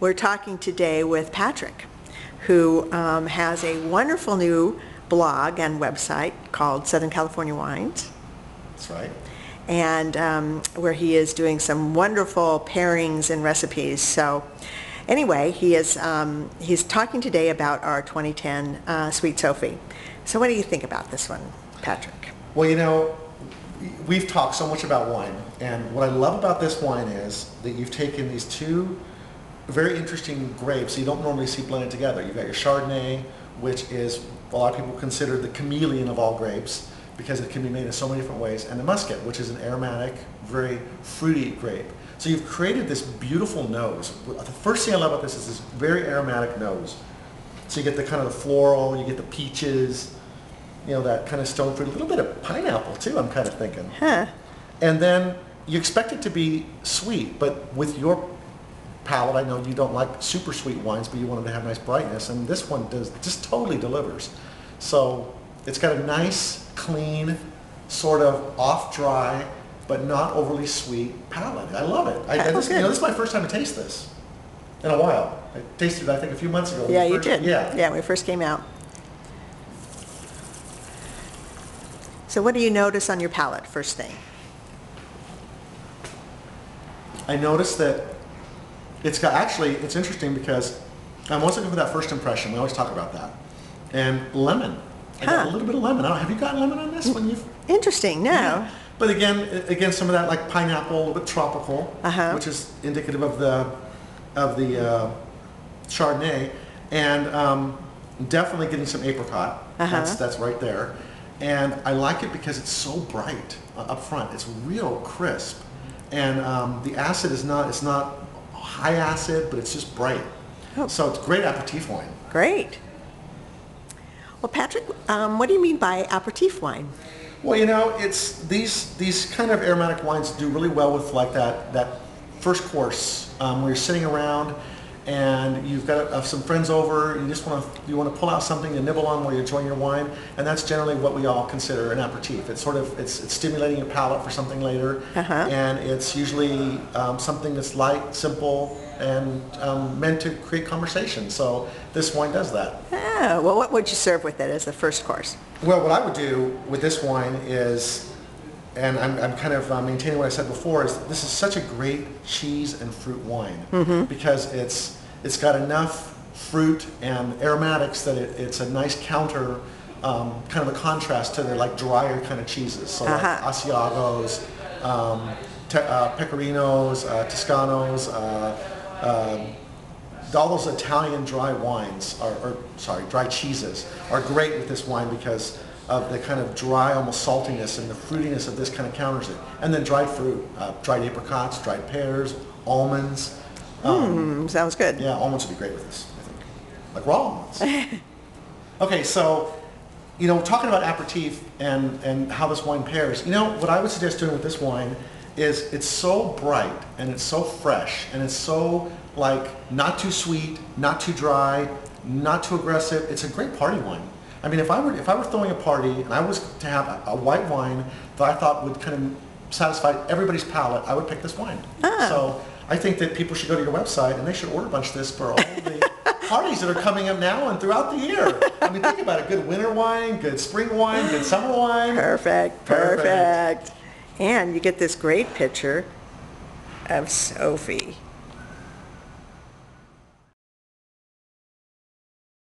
We're talking today with Patrick, who has a wonderful new blog and website called Southern California Wines. That's right. And where he is doing some wonderful pairings and recipes. So anyway, he's talking today about our 2010 Sweet Sophie. So what do you think about this one, Patrick? Well, you know, we've talked so much about wine, and what I love about this wine is that you've taken these two very interesting grapes you don't normally see blended together. You've got your Chardonnay, which is a lot of people consider the chameleon of all grapes because it can be made in so many different ways, and the Muscat, which is an aromatic, very fruity grape. So you've created this beautiful nose. The first thing I love about this is this very aromatic nose. So you get the kind of the floral, you get the peaches, you know, that kind of stone fruit, a little bit of pineapple too, I'm kind of thinking. Huh. And then you expect it to be sweet, but with your palate, I know you don't like super sweet wines, but you want them to have nice brightness, and this one just totally delivers. So it's got a nice, clean, sort of off-dry, but not overly sweet palate. I love it. This is my first time to taste this in a while. I tasted it, I think, a few months ago. Yeah, you did. Yeah, when we first came out. So what do you notice on your palate first thing? I noticed that it's interesting because I'm always looking for that first impression. We always talk about that. And lemon. I got a little bit of lemon. Have you got lemon on this when you've... Interesting, no. Yeah. But again, some of that like pineapple, a little bit tropical, which is indicative of the Chardonnay, and definitely getting some apricot. That's right there. And I like it because it's so bright up front. It's real crisp, and the acid it's not high acid, but it's just bright. So it's great aperitif wine. Great. Well, Patrick, what do you mean by aperitif wine? Well, you know, it's these kind of aromatic wines do really well with like that first course where you're sitting around and you've got some friends over. You want to pull out something to nibble on while you're enjoying your wine, and that's generally what we all consider an aperitif. It's it's stimulating your palate for something later, and it's usually something that's light, simple, and meant to create conversation. So this wine does that. Oh, well, what would you serve with it as the first course? Well, what I would do with this wine is, and I'm kind of maintaining what I said before, is this is such a great cheese and fruit wine because it's got enough fruit and aromatics that it's a nice counter, kind of a contrast to their like drier kind of cheeses. So like Asiagos, Pecorinos, Toscanos, all those Italian dry wines, dry cheeses, are great with this wine because of the kind of dry, almost saltiness, and the fruitiness of this kind of counters it. And then dried fruit, dried apricots, dried pears, almonds. Sounds good. Yeah, almonds would be great with this, I think. Like raw almonds. Okay, so, you know, talking about aperitif and how this wine pairs, you know, what I would suggest doing with this wine is it's so bright and it's so fresh and it's so like not too sweet, not too dry, not too aggressive. It's a great party wine. I mean, if I were throwing a party and I was to have a white wine that I thought would kind of satisfy everybody's palate, I would pick this wine. So I think that people should go to your website and they should order a bunch of this for all the parties that are coming up now and throughout the year. I mean, think about it. Good winter wine, good spring wine, good summer wine. Perfect. And you get this great picture of Sophie.